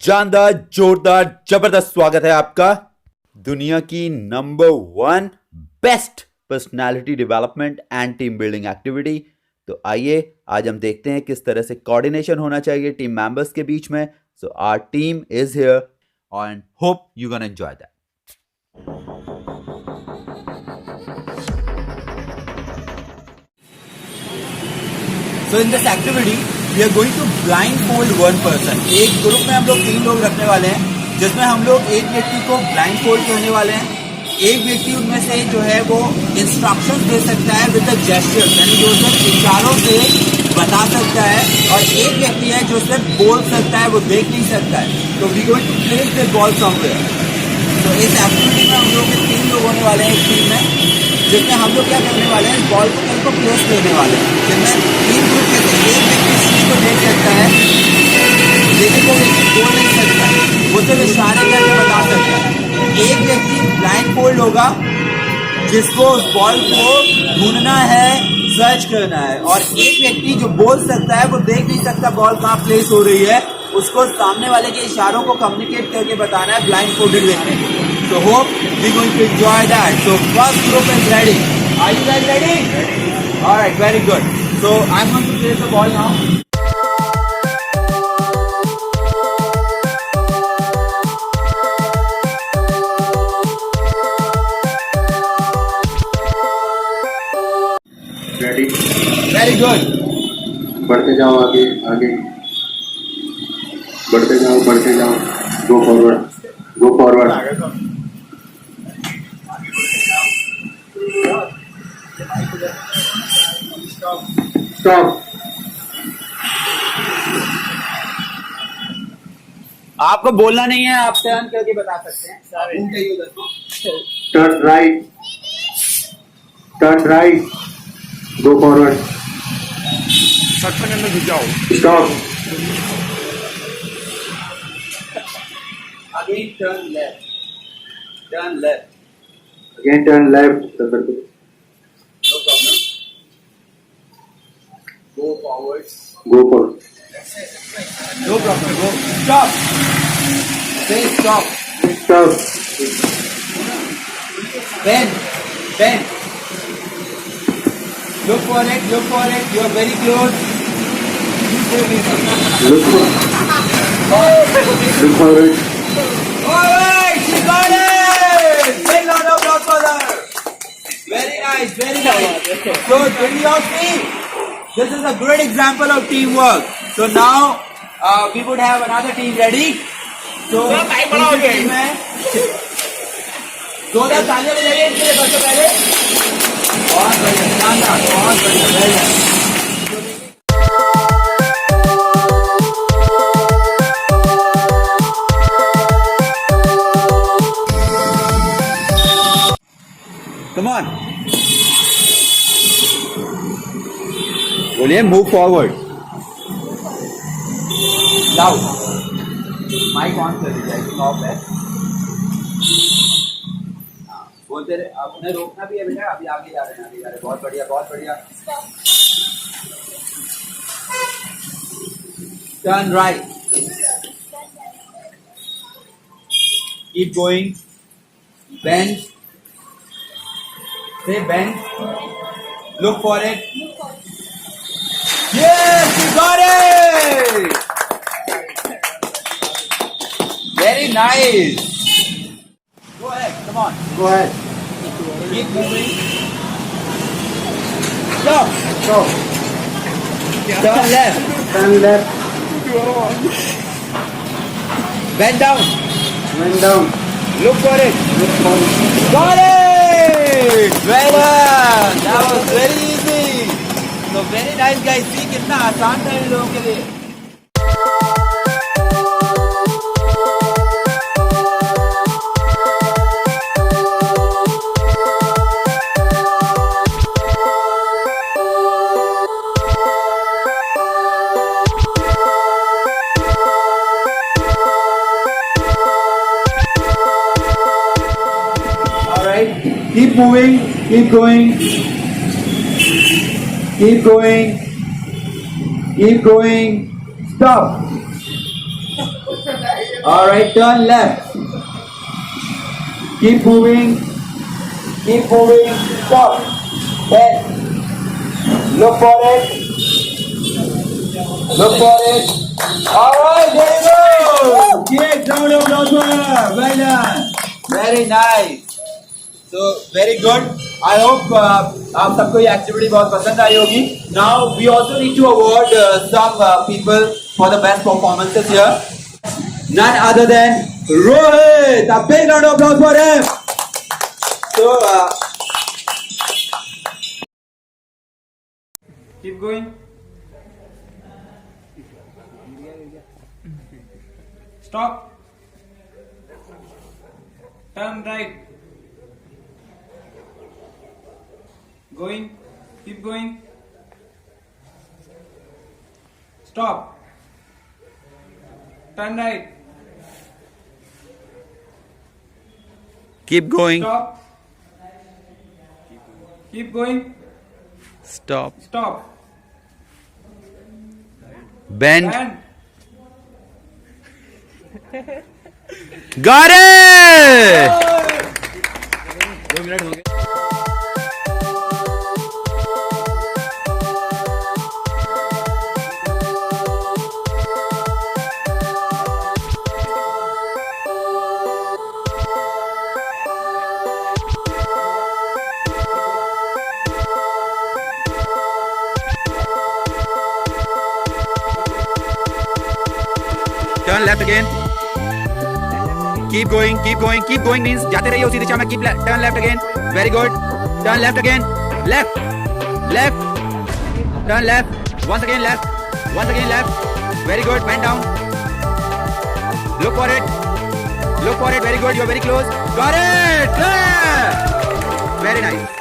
जानदार, जोरदार, जबरदस्त स्वागत है आपका दुनिया की number 1 best personality development and team building activity. तो आइए आज हम देखते हैं किस तरह से कोऑर्डिनेशन होना चाहिए टीम मेंबर्स के बीच में। So our team is here and hope you gonna enjoy that. So in this activity, we are going to blindfold one person. एक ग्रुप में हम लोग 3 लोग रखने वाले हैं, जिसमें हम लोग एक व्यक्ति को blindfold करने वाले हैं। एक व्यक्ति उनमें से जो है वो इंस्ट्रक्शन दे सकता है विद द जेस्चर्स, यानी जो सिर्फ इशारों से बता सकता है, और एक व्यक्ति है जो सिर्फ बोल सकता है, वो देख नहीं सकता है। तो we going to place the ball somewhere. तो इस एक्टिविटी में हम लोग 3 लोग होने वाले हैं एक टीम में, जिसमें हम लोग क्या करने वाले हैं, बॉल को कहीं को प्लेस करने वाले हैं। जिसमें 3 ग्रुप में से एक व्यक्ति सी को देख सकता है, लेकिन वो व्यक्ति बोल नहीं सकता है, वो सिर्फ इशारे करके बता सकता है। एक व्यक्ति ब्लाइंडफोल्ड होगा, जिसको उस बॉल को ढूंढना है, सर्च करना है, और एक व्यक्ति जो बोल सकता है, वो देख नहीं सकता बॉल कहाँ प्लेस हो रही है, उसको सामने वाले के इशारों को कम्युनिकेट करके बताना है ब्लाइंडफोल्डेड व्यक्ति को। So hope we're going to enjoy that. So first group is ready. Are you guys ready? All right, very good. So I'm going to place the ball now. Ready? Very good. बढ़ते जाओ आगे आगे, बढ़ते जाओ, go forward. Stop. आपको बोलना नहीं है, आप टर्न करके बता सकते हैं। Turn right, go forward. Stop. Again turn left. Again turn left. No problem. Go forward. Go forward. No problem. Go. Stop. Say stop. Stop. Bend. Look for it. You are very close. Look for it. Alright, she got it! Big round of applause for her. Very nice. So, did you all see? This is a great example of teamwork. So now, we would have another team ready. So, दूसरी team है. जोरदार तालियां बजाइए इनके लिए सबसे पहले. बहुत बढ़िया, शानदार, बहुत बढ़िया, very nice. Come on. बोलिए move forward. Loud. Mic on कर दीजिए, ऑफ है. बोलते रहे, अब उन्हें रोकना भी है बेटा, अभी आगे जा रहे हैं. बहुत बढ़िया. Turn right. Keep going. Bend. Say bend. Look for it. Yes, you got it! Very nice. Go ahead, come on. Go ahead. Keep moving. Stop. Turn left. Bend down. Look for it. Got it! Well done. That was very easy. So very nice guys. See कितना आसान था इन लोगों के लिए. Keep moving, keep going, stop. Alright, turn left. Keep moving. Keep moving. Stop. Bend. Look for it. Look for it. Alright, there you go. Great, round of applause for her. Well done. Very nice. So very good. I hope आप सबको ये activity बहुत पसंद आई होगी. Now we also need to award some people for the best performances here. None other than Rohit. A big round of applause for him. So keep going. Stop. Turn right. Going. Keep going. Stop. Turn right. Keep going. Stop. Keep going. Stop. Stop. Bend. And Got it! 2 minute हो गए. Turn left again. Keep going, keep going, keep going means जाते रहिए उसी दिशा में. Keep turn left again. Very good. Turn left again. Left. Left. Turn left. Once again left. Once again left. Very good. Bend down. Look for it. Look for it. Very good. You're very close. Got it. Very nice.